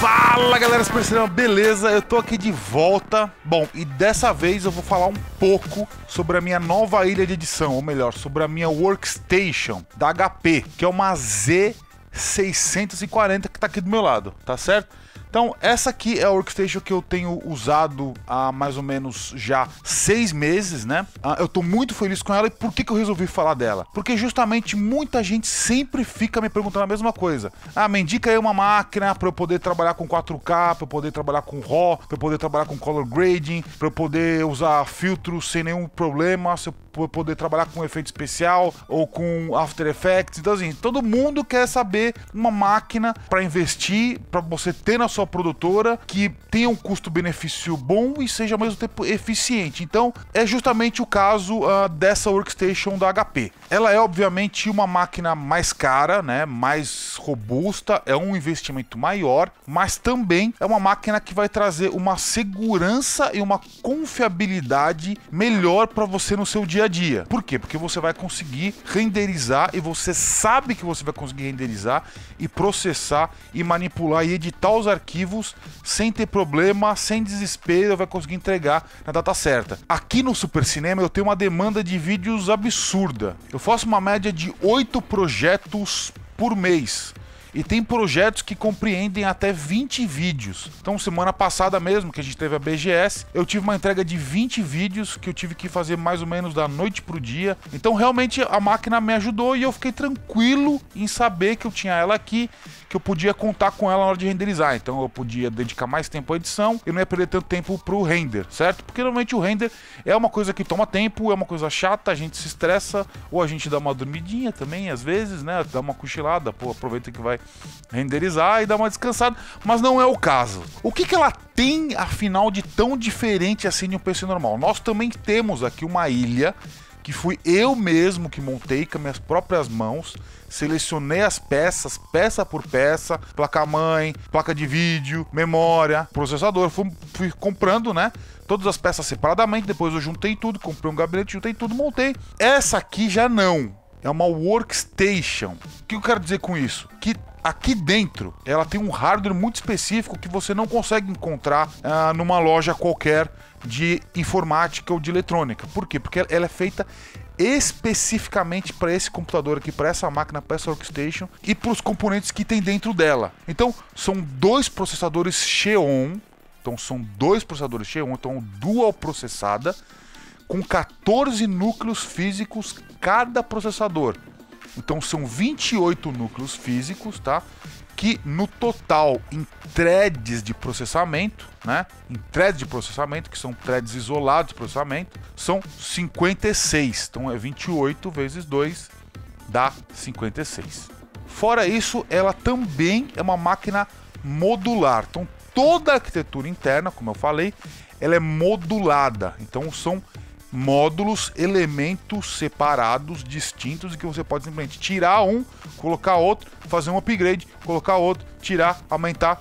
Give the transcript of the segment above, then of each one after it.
Fala galera, Super Cinema, beleza? Eu tô aqui de volta. Bom, e dessa vez eu vou falar um pouco sobre a minha nova ilha de edição, ou melhor, sobre a minha workstation da HP, que é uma Z640 que tá aqui do meu lado, tá certo? Então, essa aqui é a workstation que eu tenho usado há mais ou menos já 6 meses, né? Eu tô muito feliz com ela. E por que eu resolvi falar dela? Porque justamente muita gente sempre fica me perguntando a mesma coisa. Me indica aí uma máquina para eu poder trabalhar com 4K, para eu poder trabalhar com RAW, para eu poder trabalhar com color grading, para eu poder usar filtros sem nenhum problema, se eu poder trabalhar com efeito especial ou com After Effects. Então assim, todo mundo quer saber uma máquina para investir, para você ter na sua produtora, que tenha um custo-benefício bom e seja ao mesmo tempo eficiente. Então é justamente o caso dessa workstation da HP. Ela é obviamente uma máquina mais cara, né, mais robusta, é um investimento maior, mas também é uma máquina que vai trazer uma segurança e uma confiabilidade melhor para você no seu dia a dia. Por quê? Porque você vai conseguir renderizar, e você sabe que você vai conseguir renderizar e processar e manipular e editar os arquivos sem ter problema, sem desespero, vai conseguir entregar na data certa. Aqui no Super Cinema eu tenho uma demanda de vídeos absurda. Eu faço uma média de 8 projetos por mês. E tem projetos que compreendem até 20 vídeos. Então, semana passada mesmo, que a gente teve a BGS, eu tive uma entrega de 20 vídeos que eu tive que fazer mais ou menos da noite pro dia. Então, realmente, a máquina me ajudou e eu fiquei tranquilo em saber que eu tinha ela aqui, que eu podia contar com ela na hora de renderizar. Então, eu podia dedicar mais tempo à edição e não ia perder tanto tempo pro render, certo? Porque, normalmente, o render é uma coisa que toma tempo, é uma coisa chata, a gente se estressa, ou a gente dá uma dormidinha também, às vezes, né? Dá uma cochilada, pô, aproveita que vai renderizar e dar uma descansada, mas não é o caso. O que ela tem, afinal, de tão diferente assim de um PC normal? Nós também temos aqui uma ilha que fui eu mesmo que montei com minhas próprias mãos, selecionei as peças, peça por peça, placa-mãe, placa de vídeo, memória, processador, fui comprando, né, todas as peças separadamente, depois eu juntei tudo, comprei um gabinete, juntei tudo, montei. Essa aqui já não, é uma workstation. O que eu quero dizer com isso? Que aqui dentro ela tem um hardware muito específico que você não consegue encontrar numa loja qualquer de informática ou de eletrônica. Por quê? Porque ela é feita especificamente para esse computador aqui, para essa máquina, para essa workstation e para os componentes que tem dentro dela. Então são dois processadores Xeon, então dual processada, com 14 núcleos físicos cada processador. Então são 28 núcleos físicos, tá? Que no total, em threads de processamento, né? Em threads de processamento, que são threads isolados de processamento, são 56. Então é 28 vezes 2 dá 56. Fora isso, ela também é uma máquina modular. Então toda a arquitetura interna, como eu falei, ela é modulada. Então são módulos, elementos separados, distintos, e que você pode simplesmente tirar um, colocar outro, fazer um upgrade, colocar outro, tirar, aumentar,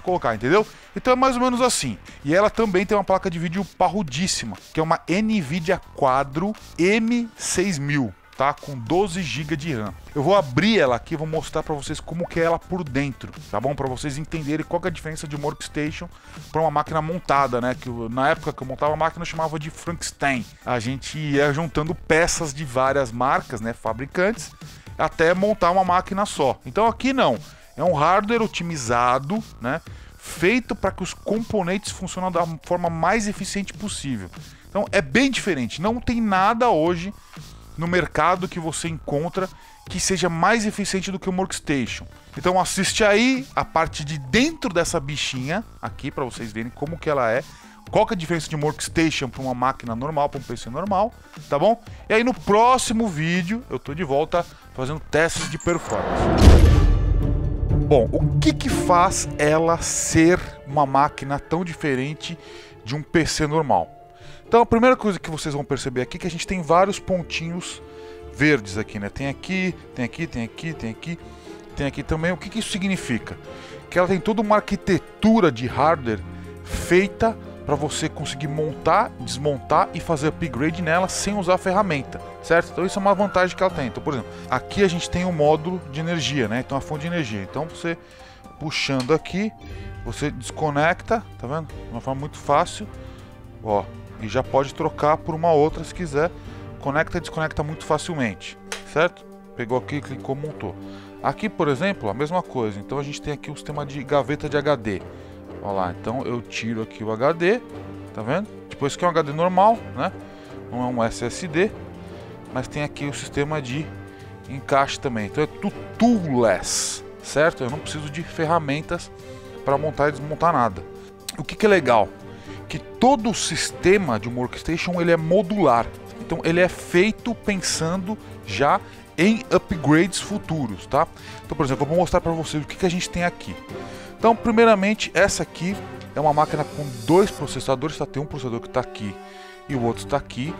colocar, entendeu? Então é mais ou menos assim. E ela também tem uma placa de vídeo parrudíssima, que é uma NVIDIA Quadro M6000. Tá? Com 12 GB de RAM. Eu vou abrir ela aqui e vou mostrar para vocês como que é ela por dentro, tá bom? Para vocês entenderem qual que é a diferença de uma workstation para uma máquina montada, né? Que na época que eu montava a máquina eu chamava de Frankenstein. A gente ia juntando peças de várias marcas, né? Fabricantes, até montar uma máquina só. Então aqui não. É um hardware otimizado, né? Feito para que os componentes funcionem da forma mais eficiente possível. Então é bem diferente. Não tem nada hoje no mercado que você encontra que seja mais eficiente do que uma workstation. Então assiste aí a parte de dentro dessa bichinha aqui para vocês verem como que ela é, qual que é a diferença de uma workstation para uma máquina normal, para um PC normal, tá bom? E aí no próximo vídeo eu tô de volta fazendo testes de performance. Bom, o que faz ela ser uma máquina tão diferente de um PC normal? Então a primeira coisa que vocês vão perceber aqui é que a gente tem vários pontinhos verdes aqui, né? Tem aqui, tem aqui, tem aqui, tem aqui, tem aqui também. O que isso significa? Que ela tem toda uma arquitetura de hardware feita para você conseguir montar, desmontar e fazer upgrade nela sem usar a ferramenta, certo? Então isso é uma vantagem que ela tem. Então, por exemplo, aqui a gente tem um módulo de energia, né? Então a fonte de energia. Então você puxando aqui, você desconecta, tá vendo? De uma forma muito fácil, ó, e já pode trocar por uma outra se quiser. Conecta e desconecta muito facilmente, certo? Pegou aqui, clicou, montou. Aqui, por exemplo, a mesma coisa. Então a gente tem aqui o sistema de gaveta de HD. Olha lá, então eu tiro aqui o HD, tá vendo? Tipo, esse aqui é um HD normal, né? Não é um SSD, mas tem aqui o sistema de encaixe também. Então é tudo toolless, certo? Eu não preciso de ferramentas para montar e desmontar nada. O que é legal? Que todo o sistema de um workstation ele é modular. Então ele é feito pensando já em upgrades futuros, tá? Então, por exemplo, eu vou mostrar para vocês o que a gente tem aqui. Então, primeiramente, essa aqui é uma máquina com dois processadores, tá? Tem um processador que está aqui e o outro está aqui.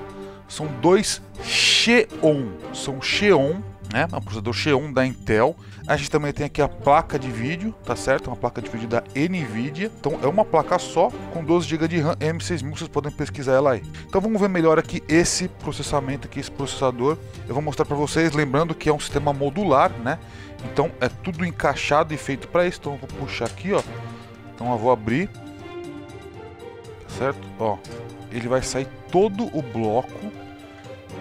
São dois Xeon, são Xeon, né? É um processador Xeon da Intel. A gente também tem aqui a placa de vídeo, tá certo? Uma placa de vídeo da Nvidia. Então é uma placa só com 12 GB de RAM M6000, vocês podem pesquisar ela aí. Então vamos ver melhor aqui esse processamento aqui, esse processador. Eu vou mostrar para vocês, lembrando que é um sistema modular, né? Então é tudo encaixado e feito para isso. Então eu vou puxar aqui, ó. Então eu vou abrir, tá certo? Ó, ele vai sair todo o bloco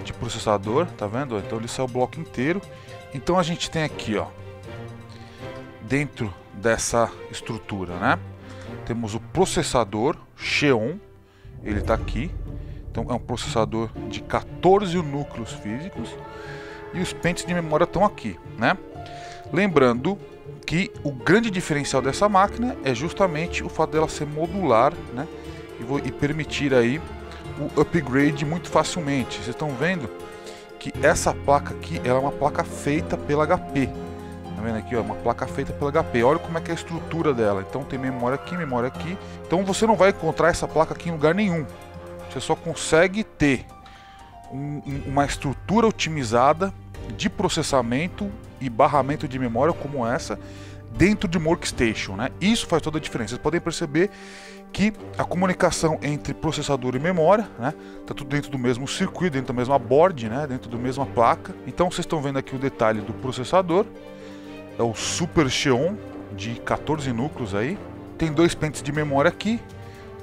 de processador, tá vendo? Então ele sai o bloco inteiro. Então a gente tem aqui, ó, dentro dessa estrutura, né? Temos o processador Xeon, ele tá aqui. Então é um processador de 14 núcleos físicos e os pentes de memória estão aqui, né? Lembrando que o grande diferencial dessa máquina é justamente o fato dela ser modular, né? E permitir aí o upgrade muito facilmente. Vocês estão vendo que essa placa aqui ela é uma placa feita pela HP. Tá vendo aqui, ó, uma placa feita pela HP. Olha como é que é a estrutura dela. Então tem memória aqui, memória aqui. Então você não vai encontrar essa placa aqui em lugar nenhum. Você só consegue ter uma estrutura otimizada de processamento e barramento de memória como essa dentro de uma workstation, né? Isso faz toda a diferença. Vocês podem perceber que a comunicação entre processador e memória, né, tá tudo dentro do mesmo circuito, dentro da mesma board, né, dentro da mesma placa. Então vocês estão vendo aqui o detalhe do processador. É o Super Xeon de 14 núcleos aí. Tem dois pentes de memória aqui.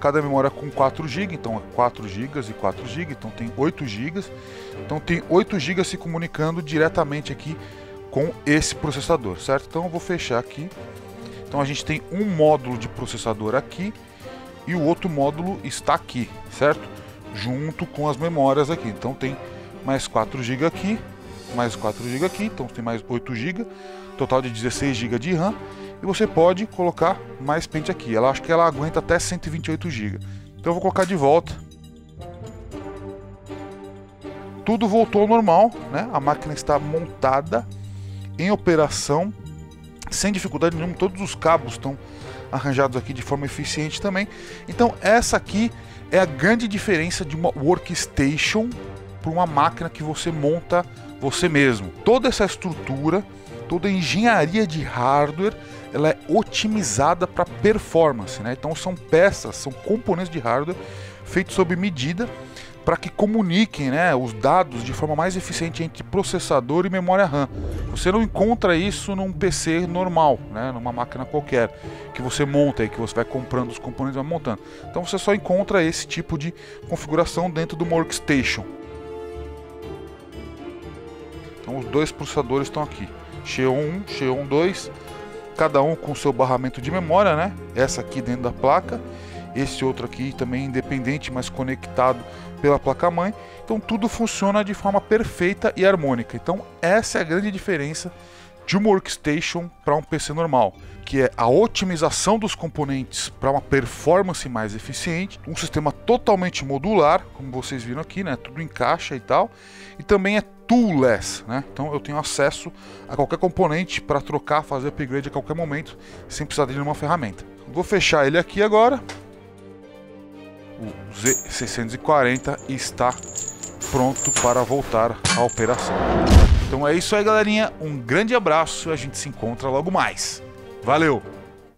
Cada memória com 4 GB, então é 4 GB e 4 GB, então tem 8 GB. Então tem 8 GB se comunicando diretamente aqui com esse processador, certo? Então eu vou fechar aqui. Então a gente tem um módulo de processador aqui e o outro módulo está aqui, certo? Junto com as memórias aqui. Então tem mais 4 GB aqui, mais 4 GB aqui, então tem mais 8 GB, total de 16 GB de RAM. E você pode colocar mais pente aqui. Acho que ela aguenta até 128 GB. Então eu vou colocar de volta. Tudo voltou ao normal, né? A máquina está montada, em operação, sem dificuldade nenhuma. Todos os cabos estão arranjados aqui de forma eficiente também. Então essa aqui é a grande diferença de uma workstation para uma máquina que você monta você mesmo. Toda essa estrutura, toda a engenharia de hardware, ela é otimizada para performance, né? Então são peças, são componentes de hardware feitos sob medida para que comuniquem, né, os dados de forma mais eficiente entre processador e memória RAM. Você não encontra isso num PC normal, né, numa máquina qualquer, que você monta e que você vai comprando os componentes e vai montando. Então você só encontra esse tipo de configuração dentro do workstation. Então os dois processadores estão aqui, Xeon 1, Xeon 2, cada um com seu barramento de memória, né? Essa aqui dentro da placa, esse outro aqui também independente, mas conectado pela placa-mãe. Então tudo funciona de forma perfeita e harmônica. Então essa é a grande diferença de uma workstation para um PC normal, que é a otimização dos componentes para uma performance mais eficiente, um sistema totalmente modular, como vocês viram aqui, né? Tudo encaixa e tal, e também é toolless, né? Então eu tenho acesso a qualquer componente para trocar, fazer upgrade a qualquer momento, sem precisar de nenhuma ferramenta. Vou fechar ele aqui agora. O Z640 está pronto para voltar à operação. Então é isso aí, galerinha. Um grande abraço e a gente se encontra logo mais. Valeu!